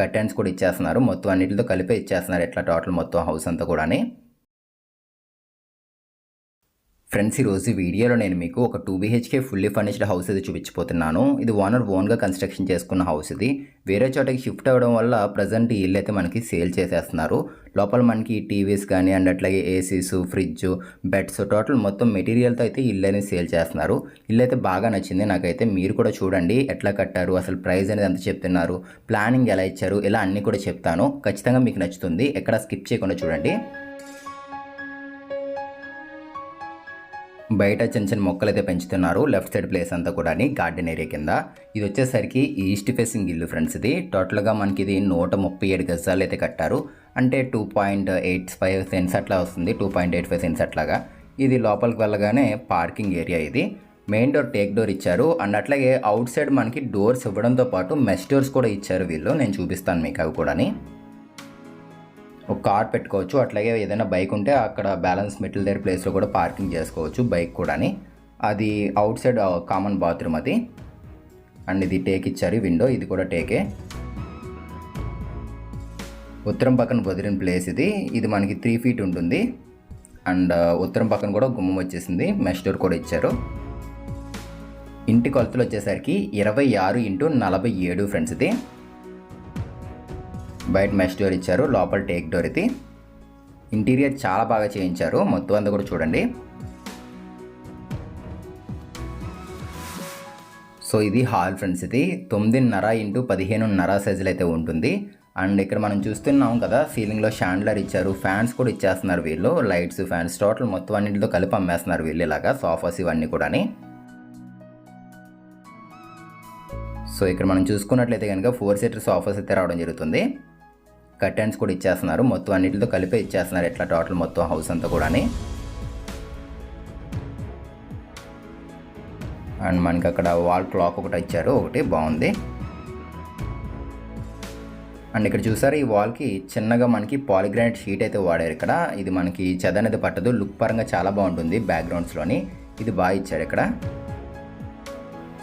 Curtains కూడా ఇచ్చేస్తున్నారు. మొత్తం అన్నిటితో కలిపే ఇచ్చేస్తున్నారు ఇట్లా టోటల్ మొత్తం హౌస్ అంతా కూడాని. ఫ్రెండ్స్, ఈరోజు వీడియోలో నేను మీకు ఒక 2 BHK ఫుల్లీ ఫర్నిష్డ్ హౌస్ ఇది చూపించబోతున్నాను. ఇది ఓనర్ ఓన్గా కన్స్ట్రక్షన్ చేసుకున్న హౌస్ ఇది. వేరే చోటకి షిఫ్ట్ అవ్వడం వల్ల ప్రజెంట్ ఈ ఇల్లు అయితే మనకి సేల్ చేసేస్తున్నారు. లోపల మనకి టీవీస్ కానీ అండ్ అట్లాగే ఏసీస్, ఫ్రిడ్జ్, బెడ్స్ టోటల్ మొత్తం మెటీరియల్తో అయితే ఇల్లు అనేది సేల్ చేస్తున్నారు. ఇల్లు అయితే బాగా నచ్చింది నాకైతే. మీరు కూడా చూడండి ఎట్లా కట్టారు, అసలు ప్రైస్ అనేది ఎంత చెప్తున్నారు, ప్లానింగ్ ఎలా ఇచ్చారు, ఇలా అన్నీ కూడా చెప్తాను. ఖచ్చితంగా మీకు నచ్చుతుంది. ఎక్కడ స్కిప్ చేయకుండా చూడండి. బయట చిన్న చిన్న మొక్కలు అయితే పెంచుతున్నారు. లెఫ్ట్ సైడ్ ప్లేస్ అంతా కూడా గార్డెన్ ఏరియా కింద. ఇది వచ్చేసరికి ఈస్ట్ ఫేసింగ్ ఇల్లు ఫ్రెండ్స్. ఇది టోటల్గా మనకి ఇది 137 గజాలు అయితే కట్టారు. అంటే 2.85 సెంట్స్ అట్లా వస్తుంది. 2.85 సెంట్స్ అట్లాగా. ఇది లోపలికి వెళ్ళగానే పార్కింగ్ ఏరియా. ఇది మెయిన్ డోర్ టేక్ డోర్ ఇచ్చారు. అండ్ అట్లాగే అవుట్ సైడ్ మనకి డోర్స్ ఇవ్వడంతో పాటు మెష్ డోర్స్ కూడా ఇచ్చారు వీళ్ళు. నేను చూపిస్తాను మీకు అవి కూడా. ఒక కార్ పెట్టుకోవచ్చు. అట్లాగే ఏదైనా బైక్ ఉంటే అక్కడ బ్యాలెన్స్ మెటల్ దగ్గర ప్లేస్లో కూడా పార్కింగ్ చేసుకోవచ్చు బైక్ కూడా. అది అవుట్ సైడ్ కామన్ బాత్రూమ్ అది. అండ్ ఇది టేక్ ఇచ్చారు విండో. ఇది కూడా టేకే. ఉత్తరం పక్కన వదిలిన ప్లేస్ ఇది. ఇది మనకి 3 feet ఉంటుంది. అండ్ ఉత్తరం పక్కన కూడా గుమ్మం వచ్చేసింది. మెష్ డోర్ కూడా ఇచ్చారు. ఇంటి కొలతలు వచ్చేసరికి 26x47 ఫ్రెండ్స్. ఇది బయట మెష్ డోర్ ఇచ్చారు. లోపల టేక్ డోర్. ఇది ఇంటీరియర్ చాలా బాగా చేయించారు. మొత్తం అంతా కూడా చూడండి. సో ఇది హాల్ ఫ్రెండ్స్. ఇది 9.5x15.5 సైజులు అయితే ఉంటుంది. అండ్ ఇక్కడ మనం చూస్తున్నాం కదా, సీలింగ్లో షాండ్లర్ ఇచ్చారు. ఫ్యాన్స్ కూడా ఇచ్చేస్తున్నారు వీళ్ళు. లైట్స్, ఫ్యాన్స్ టోటల్ మొత్తం అన్నింటితో కలిపి అమ్మేస్తున్నారు వీళ్ళు. ఇలాగా సోఫాస్ ఇవన్నీ కూడా. సో ఇక్కడ మనం చూసుకున్నట్లయితే కనుక 4 seater సోఫాస్ అయితే రావడం జరుగుతుంది. కర్టెన్స్ కూడా ఇచ్చేస్తున్నారు. మొత్తం అన్నిటితో కలిపే ఇచ్చేస్తున్నారు ఇట్లా టోటల్ మొత్తం హౌస్ అంతా కూడా. అండ్ మనకి అక్కడ వాల్ క్లాక్ ఒకటి ఇచ్చారు. ఒకటి బాగుంది. అండ్ ఇక్కడ చూసారు ఈ వాల్కి చిన్నగా మనకి పాలిగ్రానైట్ షీట్ అయితే వాడారు ఇక్కడ. ఇది మనకి చెద అనేది పట్టదు. లుక్ పరంగా చాలా బాగుంటుంది బ్యాక్గ్రౌండ్స్లోని. ఇది బాగా ఇచ్చాడు ఇక్కడ.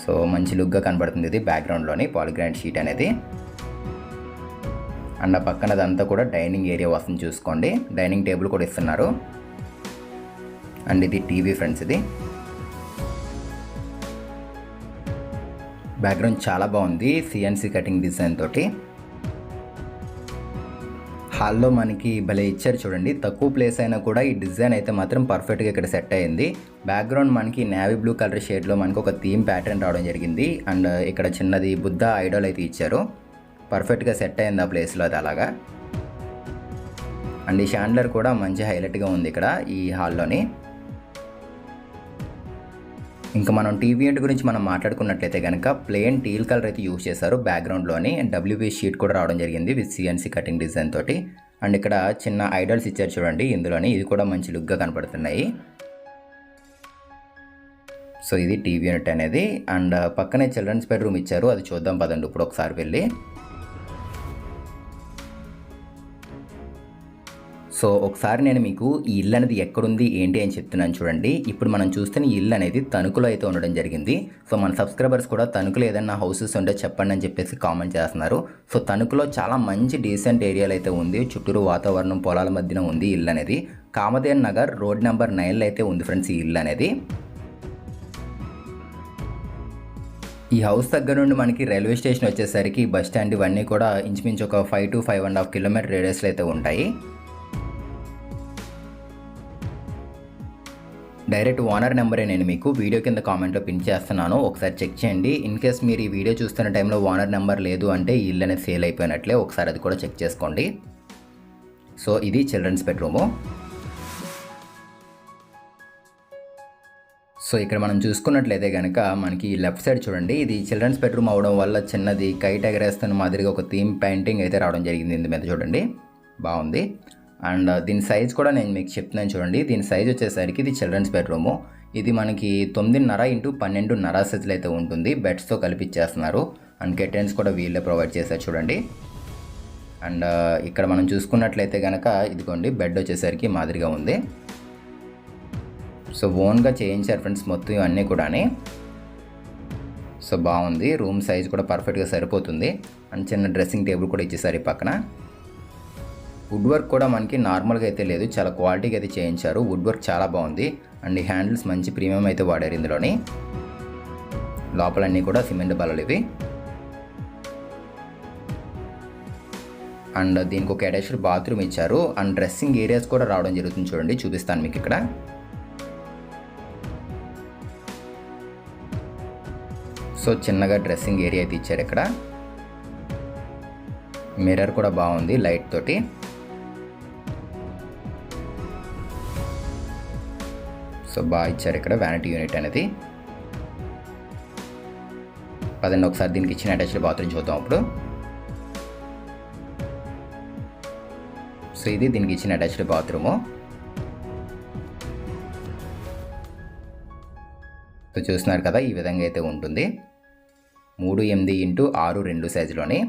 సో మంచి లుక్గా కనబడుతుంది ఇది బ్యాక్గ్రౌండ్లోని పాలిగ్రానైట్ షీట్ అనేది. అండ్ ఆ పక్కనదంతా కూడా డైనింగ్ ఏరియా వస్తుంది చూసుకోండి. డైనింగ్ టేబుల్ కూడా ఇస్తున్నారు. అండ్ ఇది టీవీ ఫ్రెండ్స్. ఇది బ్యాక్గ్రౌండ్ చాలా బాగుంది. CNC కటింగ్ డిజైన్ తోటి. హాల్లో మనకి భలే ఇచ్చారు చూడండి. తక్కువ ప్లేస్ అయినా కూడా ఈ డిజైన్ అయితే మాత్రం పర్ఫెక్ట్గా ఇక్కడ సెట్ అయ్యింది. బ్యాక్గ్రౌండ్ మనకి నేవీ బ్లూ కలర్ షేడ్లో మనకి ఒక థీమ్ ప్యాటర్న్ రావడం జరిగింది. అండ్ ఇక్కడ చిన్నది బుద్ధ ఐడల్ అయితే ఇచ్చారు. పర్ఫెక్ట్గా సెట్ అయింది ఆ ప్లేస్లో అది అలాగా. అండ్ ఈ షాండ్లర్ కూడా మంచి హైలైట్గా ఉంది ఇక్కడ ఈ హాల్లోని. ఇంకా మనం టీవీ యూనిట్ గురించి మనం మాట్లాడుకున్నట్లయితే కనుక ప్లెయిన్ టీల్ కలర్ అయితే యూజ్ చేశారు బ్యాక్గ్రౌండ్లోని. WB షీట్ కూడా రావడం జరిగింది విత్ CNC కటింగ్ డిజైన్ తోటి. అండ్ ఇక్కడ చిన్న ఐడల్స్ ఇచ్చారు చూడండి ఇందులోని. ఇది కూడా మంచి లుక్గా కనపడుతున్నాయి. సో ఇది టీవీ యూనిట్ అనేది. అండ్ పక్కనే చిల్డ్రన్స్ బెడ్రూమ్ ఇచ్చారు. అది చూద్దాం పదండి ఇప్పుడు ఒకసారి వెళ్ళి. సో ఒకసారి నేను మీకు ఈ ఇల్లు అనేది ఎక్కడుంది ఏంటి అని చెప్తున్నాను చూడండి. ఇప్పుడు మనం చూస్తున్న ఈ ఇల్లు అనేది తణుకులో అయితే ఉండడం జరిగింది. సో మన సబ్స్క్రైబర్స్ కూడా తణుకులో ఏదైనా హౌసెస్ ఉంటే చెప్పండి అని చెప్పేసి కామెంట్ చేస్తున్నారు. సో తణుకులో చాలా మంచి డీసెంట్ ఏరియాలు అయితే ఉంది. చుట్టూరు వాతావరణం పొలాల మధ్యన ఉంది ఇల్లు అనేది. కామధేన్ నగర్ రోడ్ నెంబర్ 9లో అయితే ఉంది ఫ్రెండ్స్ ఈ ఇల్లు అనేది. ఈ హౌస్ దగ్గర నుండి మనకి రైల్వే స్టేషన్ వచ్చేసరికి బస్ స్టాండ్ ఇవన్నీ కూడా ఇంచుమించు ఒక 5 to 5.5 kilometer రేడియస్లో అయితే ఉంటాయి. డైరెక్ట్ ఓనర్ నెంబరే నేను మీకు వీడియో కింద కామెంట్లో పిన్ చేస్తున్నాను. ఒకసారి చెక్ చేయండి. ఇన్ కేస్ మీరు ఈ వీడియో చూస్తున్న టైంలో ఓనర్ నెంబర్ లేదు అంటే ఈ ఇల్లు అనేది సేల్ అయిపోయినట్లే. ఒకసారి అది కూడా చెక్ చేసుకోండి. సో ఇది చిల్డ్రన్స్ బెడ్రూము. సో ఇక్కడ మనం చూసుకున్నట్లయితే కనుక మనకి లెఫ్ట్ సైడ్ చూడండి. ఇది చిల్డ్రన్స్ బెడ్రూమ్ అవడం వల్ల చిన్నది కైట్ ఎగరేస్తున్న మాదిరిగా ఒక థీమ్ పెయింటింగ్ అయితే రావడం జరిగింది ఇందు మీద చూడండి. బాగుంది. అండ్ దీని సైజ్ కూడా నేను మీకు చెప్తున్నాను చూడండి. దీని సైజ్ వచ్చేసరికి ఇది చిల్డ్రన్స్ బెడ్రూము. ఇది మనకి 9.5x12.5 సైజులు అయితే ఉంటుంది. బెడ్స్తో కలిపిచ్చేస్తున్నారు. అండ్ కర్టెన్స్ కూడా వీళ్ళే ప్రొవైడ్ చేశారు చూడండి. అండ్ ఇక్కడ మనం చూసుకున్నట్లయితే కనుక ఇదిగోండి బెడ్ వచ్చేసరికి మాదిరిగా ఉంది. సో ఓన్గా చేయించారు ఫ్రెండ్స్ మొత్తం ఇవన్నీ కూడా. సో బాగుంది, రూమ్ సైజ్ కూడా పర్ఫెక్ట్గా సరిపోతుంది. అండ్ చిన్న డ్రెస్సింగ్ టేబుల్ కూడా ఇచ్చేసారు ఈ పక్కన. వుడ్ వర్క్ కూడా మనకి నార్మల్గా అయితే లేదు, చాలా క్వాలిటీగా అయితే చేయించారు. వుడ్ వర్క్ చాలా బాగుంది. అండ్ ఈ హ్యాండిల్స్ మంచి ప్రీమియం అయితే వాడారు ఇందులోని. లోపలన్నీ కూడా సిమెంట్ బల్లలు ఇవి. అండ్ దీనికి ఒక అటాచ్డ్ బాత్రూమ్ ఇచ్చారు. అండ్ డ్రెస్సింగ్ ఏరియాస్ కూడా రావడం జరుగుతుంది, చూడండి చూపిస్తాను మీకు ఇక్కడ. సో చిన్నగా డ్రెస్సింగ్ ఏరియా అయితే ఇచ్చారు ఇక్కడ. మిర్రర్ కూడా బాగుంది లైట్ తోటి. సో బాగా ఇచ్చారు ఇక్కడ వ్యానిటీ యూనిట్ అనేది. పదండి ఒకసారి దీనికి ఇచ్చిన అటాచ్డ్ బాత్రూమ్ చూద్దాం అప్పుడు. సో ఇది దీనికి ఇచ్చిన అటాచ్డ్ బాత్రూము. సో చూస్తున్నారు కదా, ఈ విధంగా అయితే ఉంటుంది. 3.8x6.2 సైజులోని.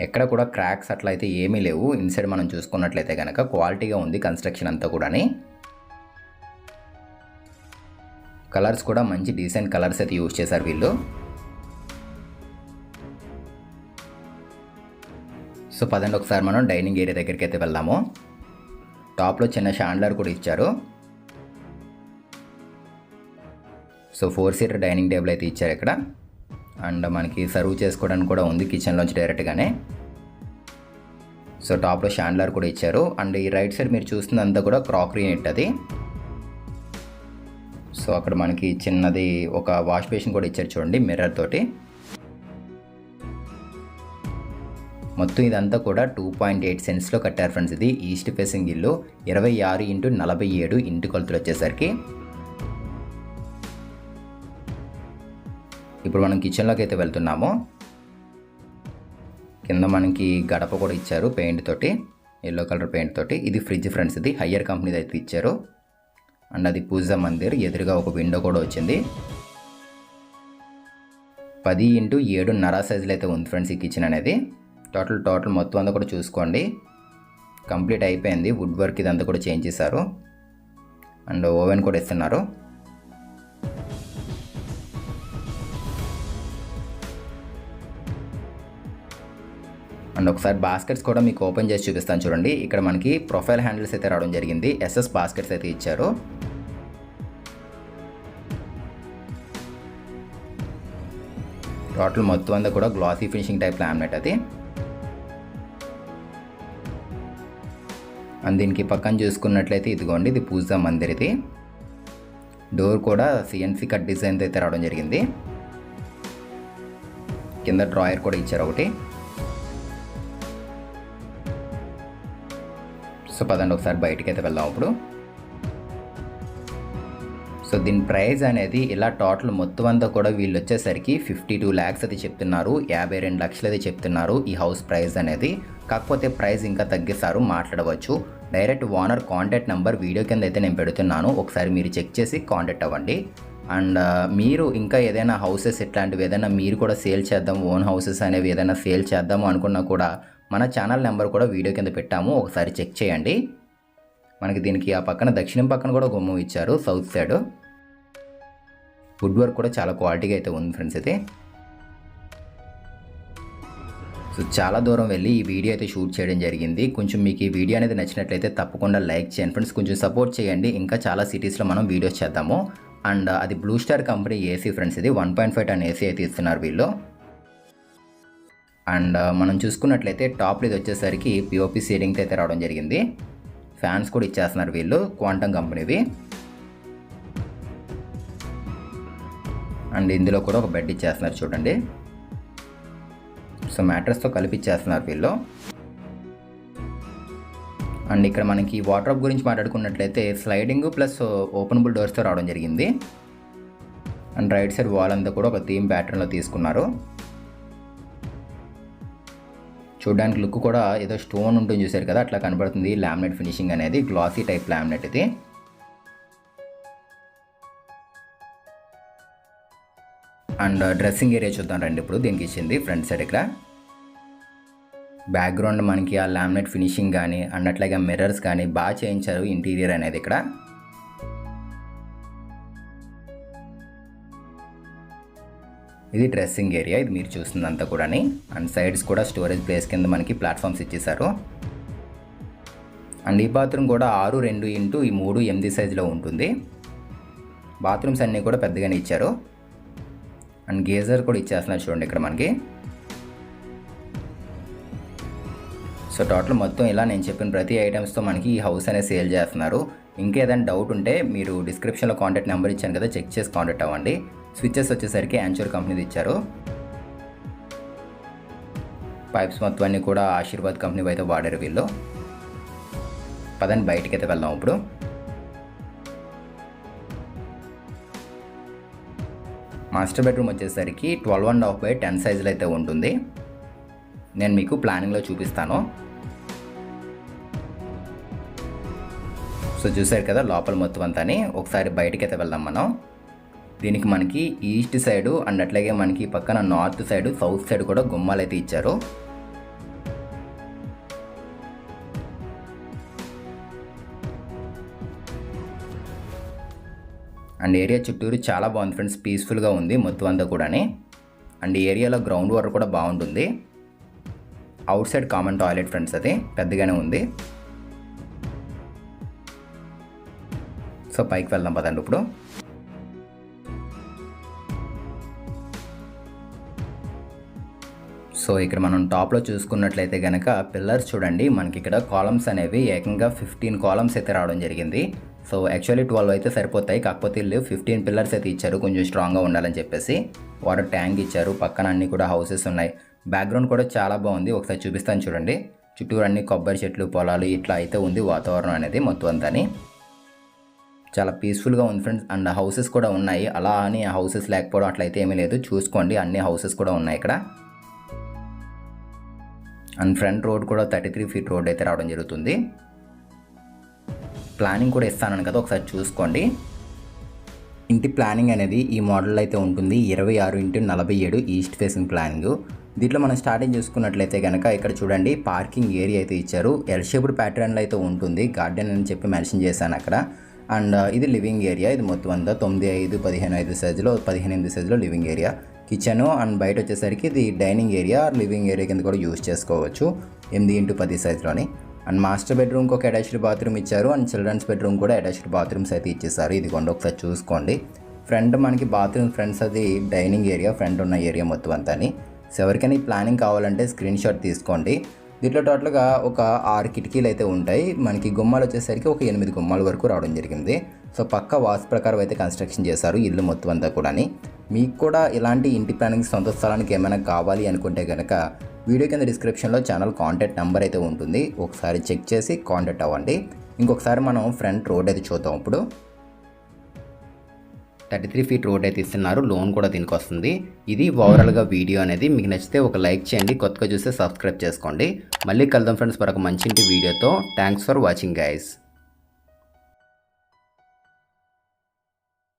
ఎక్కడ కూడా క్రాక్స్ అట్లా అయితే ఏమీ లేవు. ఇన్సైడ్ మనం చూసుకున్నట్లయితే కనుక క్వాలిటీగా ఉంది కన్స్ట్రక్షన్ అంతా కూడాని. కలర్స్ కూడా మంచి డీసెంట్ కలర్స్ అయితే యూజ్ చేశారు వీళ్ళు. సో పదండి ఒకసారి మనం డైనింగ్ ఏరియా దగ్గరికి అయితే వెళ్దాము. టాప్లో చిన్న షాండ్లర్ కూడా ఇచ్చారు. సో 4 సీటర్ డైనింగ్ టేబుల్ అయితే ఇచ్చారు ఇక్కడ. అండ్ మనకి సర్వ్ చేసుకోవడానికి కూడా ఉంది కిచెన్లోంచి డైరెక్ట్గానే. సో టాప్లో షాండ్లర్ కూడా ఇచ్చారు. అండ్ ఈ రైట్ సైడ్ మీరు చూస్తుందంతా కూడా క్రాకరీ యూనిట్ అది. సో అక్కడ మనకి చిన్నది ఒక వాష్ బేసిన్ కూడా ఇచ్చారు చూడండి మిర్రర్ తోటి. మొత్తం ఇదంతా కూడా 2.8 సెంట్స్లో కట్టారు ఫ్రెండ్స్. ఇది ఈస్ట్ ఫేసింగ్ ఇల్లు. 26x47 ఇంటి కొలతలు వచ్చేసరికి. ఇప్పుడు మనం కిచెన్లోకి అయితే వెళ్తున్నాము. కింద మనకి గడప కూడా ఇచ్చారు పెయింట్ తోటి, ఎల్లో కలర్ పెయింట్ తోటి. ఇది ఫ్రిడ్జ్ ఫ్రెండ్స్, ఇది హయ్యర్ కంపెనీది అయితే ఇచ్చారు. అండ్ అది పూజా మందిర్. ఎదురుగా ఒక విండో కూడా వచ్చింది. 10x7.5 సైజులో అయితే ఉంది ఫ్రెండ్స్ ఈ కిచెన్ అనేది. టోటల్ మొత్తం అంతా కూడా చూసుకోండి కంప్లీట్ అయిపోయింది. వుడ్ వర్క్ ఇదంతా కూడా చేంజ్ చేశారు. అండ్ ఓవెన్ కూడా ఇస్తున్నారు. అండ్ ఒకసారి బాస్కెట్స్ కూడా మీకు ఓపెన్ చేసి చూపిస్తాను చూడండి. ఇక్కడ మనకి ప్రొఫైల్ హ్యాండిల్స్ అయితే రావడం జరిగింది. ఎస్ఎస్ బాస్కెట్స్ అయితే ఇచ్చారు. టోటల్ మొత్తం అంతా కూడా గ్లాసీ ఫినిషింగ్ టైప్ లామినేట్ అది. అండ్ దీనికి పక్కన చూసుకున్నట్లయితే ఇదిగోండి, ఇది పూజా మందిర్. ఇది డోర్ కూడా సిఎన్సి కట్ డిజైన్ అయితే రావడం జరిగింది. కింద డ్రాయర్ కూడా ఇచ్చారు ఒకటి. సో పదండి ఒకసారి బయటికి అయితే వెళ్దాం ఇప్పుడు. సో దీని ప్రైస్ అనేది ఇలా టోటల్ మొత్తం అంతా కూడా వీళ్ళు వచ్చేసరికి 52 lakhs అయితే చెప్తున్నారు. 52 లక్షలు అయితే చెప్తున్నారు ఈ హౌస్ ప్రైస్ అనేది. కాకపోతే ప్రైస్ ఇంకా తగ్గిస్తారు, మాట్లాడవచ్చు. Direct owner contact number video కింద అయితే నేను పెడుతున్నాను, ఒకసారి మీరు చెక్ చేసి కాంటాక్ట్ అవ్వండి. అండ్ మీరు ఇంకా ఏదైనా హౌసెస్ ఇట్లాంటివి ఏదైనా మీరు కూడా సేల్ చేద్దాం, ఓన్ హౌసెస్ అనేవి ఏదైనా సేల్ చేద్దాము అనుకున్నా కూడా మన ఛానల్ నెంబర్ కూడా వీడియో కింద పెట్టాము, ఒకసారి చెక్ చేయండి. మనకి దీనికి ఆ పక్కన దక్షిణం పక్కన కూడా గుమ్మం ఇచ్చారు సౌత్ సైడ్. వుడ్ వర్క్ కూడా చాలా క్వాలిటీగా అయితే ఉంది ఫ్రెండ్స్ అయితే. సో చాలా దూరం వెళ్ళి ఈ వీడియో అయితే షూట్ చేయడం జరిగింది. కొంచెం మీకు ఈ వీడియో అనేది నచ్చినట్లయితే తప్పకుండా లైక్ చేయండి ఫ్రెండ్స్, కొంచెం సపోర్ట్ చేయండి. ఇంకా చాలా సిటీస్లో మనం వీడియోస్ చేద్దాము. అండ్ అది blue star company AC friends, ఇది 1.5 టన్ ఏసీ అయితే ఇస్తున్నారు వీళ్ళు. అండ్ మనం చూసుకున్నట్లయితే టాప్ ఇది వచ్చేసరికి పిఓపి సీలింగ్ అయితే రావడం జరిగింది. ఫ్యాన్స్ కూడా ఇచ్చేస్తున్నారు వీళ్ళు, క్వాంటమ్ కంపెనీవి. అండ్ ఇందులో కూడా ఒక బెడ్ ఇచ్చేస్తున్నారు చూడండి. సో మ్యాట్రెస్తో కలిపి ఇచ్చేస్తున్నారు వీళ్ళు. అండ్ ఇక్కడ మనకి వార్డ్రోబ్ గురించి మాట్లాడుకున్నట్లయితే స్లైడింగ్ ప్లస్ ఓపెనబుల్ డోర్స్తో రావడం జరిగింది. అండ్ రైట్ సైడ్ వాల్ అంతా కూడా ఒక థీమ్ ప్యాటర్న్లో తీసుకున్నారు. చూడడానికి లుక్ కూడా ఏదో స్టోన్ ఉంటుంది చూసారు కదా, అట్లా కనబడుతుంది. లామినేట్ ఫినిషింగ్ అనేది గ్లాసీ టైప్ లామినేట్ ఇది. అండ్ డ్రెస్సింగ్ ఏరియా చూద్దాం రండి ఇప్పుడు. దీనికి ఇచ్చింది ఫ్రంట్ సైడ్ ఇక్కడ బ్యాక్గ్రౌండ్ మనకి ఆ లామినేట్ ఫినిషింగ్ కానీ అండ్ అట్లాగే మిర్రర్స్ కానీ బాగా చేయించారు ఇంటీరియర్ అనేది ఇక్కడ. ఇది డ్రెస్సింగ్ ఏరియా, ఇది మీరు చూస్తుందంతా కూడా. అండ్ సైడ్స్ కూడా స్టోరేజ్ ప్లేస్ కింద మనకి ప్లాట్ఫామ్స్ ఇచ్చేసారు. అండ్ ఈ బాత్రూమ్ కూడా 6:2 x 8 సైజులో ఉంటుంది. బాత్రూమ్స్ అన్నీ కూడా పెద్దగానే ఇచ్చారు. అండ్ గేజర్ కూడా ఇచ్చేస్తున్నారు చూడండి ఇక్కడ మనకి. సో టోటల్ మొత్తం ఇలా నేను చెప్పిన ప్రతి ఐటమ్స్తో మనకి ఈ హౌస్ అనేది సేల్ చేస్తున్నారు. ఇంకేదైనా డౌట్ ఉంటే మీరు డిస్క్రిప్షన్లో కాంటాక్ట్ నెంబర్ ఇచ్చాను కదా, చెక్ చేసి కాంటాక్ట్ అవ్వండి. స్విచ్చెస్ వచ్చేసరికి యాంచూర్ కంపెనీది ఇచ్చారు. పైప్స్ మొత్తం అన్నీ కూడా ఆశీర్వాద్ కంపెనీ అయితే వాడారు వీళ్ళు. పదండి బయటికి అయితే వెళ్దాం ఇప్పుడు. మాస్టర్ బెడ్రూమ్ వచ్చేసరికి 12.5 by 10 సైజులో అయితే ఉంటుంది. నేను మీకు ప్లానింగ్లో చూపిస్తాను. సో చూసారు కదా లోపల మొత్తం అంతా. ఒకసారి బయటికి అయితే వెళ్దాం మనం. దీనికి మనకి ఈస్ట్ సైడు అండ్ అట్లాగే మనకి పక్కన నార్త్ సైడు సౌత్ సైడ్ కూడా గుమ్మాలు అయితే ఇచ్చారు. అండ్ ఏరియా చుట్టూరు చాలా బాగుంది ఫ్రెండ్స్, పీస్ఫుల్గా ఉంది మొత్తం అంతా కూడా. అండ్ ఏరియాలో గ్రౌండ్ వాటర్ కూడా బాగుంటుంది. Out side common toilet friends, అది పెద్దగానే ఉంది. సో పైకి వెళ్దాం పదండి ఇప్పుడు. సో ఇక్కడ మనం టాప్లో చూసుకున్నట్లయితే కనుక పిల్లర్స్ చూడండి, మనకి ఇక్కడ కాలమ్స్ అనేవి ఏకంగా 15 కాలమ్స్ అయితే రావడం జరిగింది. సో యాక్చువల్లీ 12 అయితే సరిపోతాయి, కాకపోతే వీళ్ళు 15 పిల్లర్స్ అయితే ఇచ్చారు కొంచెం స్ట్రాంగ్గా ఉండాలని చెప్పేసి. వాటర్ ట్యాంక్ ఇచ్చారు, పక్కన అన్నీ కూడా హౌసెస్ ఉన్నాయి. బ్యాక్గ్రౌండ్ కూడా చాలా బాగుంది, ఒకసారి చూపిస్తాను చూడండి. చుట్టూరు అన్ని కొబ్బరి చెట్లు, పొలాలు ఇట్లా అయితే ఉంది వాతావరణం అనేది మొత్తం అంతా. చాలా పీస్ఫుల్గా ఉంది ఫ్రెండ్స్. అండ్ హౌసెస్ కూడా ఉన్నాయి, అలా అని హౌసెస్ లేకపోవడం అట్లయితే ఏమీ లేదు, చూసుకోండి అన్ని హౌసెస్ కూడా ఉన్నాయి ఇక్కడ. అండ్ ఫ్రంట్ రోడ్ కూడా 33 feet రోడ్ అయితే రావడం జరుగుతుంది. ప్లానింగ్ కూడా ఇస్తాను కదా, ఒకసారి చూసుకోండి. ఇంటి ప్లానింగ్ అనేది ఈ మోడల్ అయితే ఉంటుంది. 26x47 east facing planning. దీంట్లో మనం స్టార్టింగ్ చూసుకున్నట్లయితే కనుక ఇక్కడ చూడండి పార్కింగ్ ఏరియా అయితే ఇచ్చారు. ఎల్ షేప్డ్ ప్యాటర్న్లో అయితే ఉంటుంది, గార్డెన్ అని చెప్పి మెన్షన్ చేశాను అక్కడ. అండ్ ఇది లివింగ్ ఏరియా, ఇది మొత్తం అంతా 9:5 సైజులో 15 సైజులో లివింగ్ ఏరియా. కిచెను అండ్ బయట వచ్చేసరికి ఇది డైనింగ్ ఏరియా, లివింగ్ ఏరియా కింద కూడా యూజ్ చేసుకోవచ్చు 8x10 సైజులోని. అండ్ మాస్టర్ బెడ్రూమ్కి ఒక అటాచ్డ్ బాత్రూమ్ ఇచ్చారు. అండ్ చిల్డ్రన్స్ బెడ్రూమ్ కూడా అటాచ్డ్ బాత్రూమ్స్ అయితే ఇచ్చేసారు. ఇది కొండ ఒకసారి చూసుకోండి. ఫ్రంట్ మనకి బాత్రూమ్ ఫ్రంట్స్ అది డైనింగ్ ఏరియా, ఫ్రంట్ ఉన్న ఏరియా మొత్తం అంతా. సో ఎవరికైనా ఈ ప్లానింగ్ కావాలంటే స్క్రీన్ షాట్ తీసుకోండి. దీంట్లో టోటల్గా ఒక 6 కిటికీలు అయితే ఉంటాయి. మనకి గుమ్మాలు వచ్చేసరికి ఒక 8 గుమ్మాల వరకు రావడం జరిగింది. సో పక్క వాస్తు ప్రకారం అయితే కన్స్ట్రక్షన్ చేశారు ఇల్లు మొత్తం అంతా కూడా. మీకు కూడా ఇలాంటి ఇంటి ప్లానింగ్ సొంత స్థలానికి ఏమైనా కావాలి అనుకుంటే కనుక వీడియో కింద డిస్క్రిప్షన్లో ఛానల్ కాంటాక్ట్ నెంబర్ అయితే ఉంటుంది, ఒకసారి చెక్ చేసి కాంటాక్ట్ అవ్వండి. ఇంకొకసారి మనం ఫ్రంట్ రోడ్ అయితే చూద్దాం ఇప్పుడు. 33 feet రోడ్ అయితే ఇస్తున్నారు, లోన్ కూడా దీనికి వస్తుంది. ఇది ఓవరాల్గా వీడియో అనేది. మీకు నచ్చితే ఒక లైక్ చేయండి, కొత్తగా చూస్తే సబ్స్క్రైబ్ చేసుకోండి. మళ్ళీ కలుద్దాం ఫ్రెండ్స్ మరొక మంచి ఇంటి వీడియోతో. Thanks for watching guys.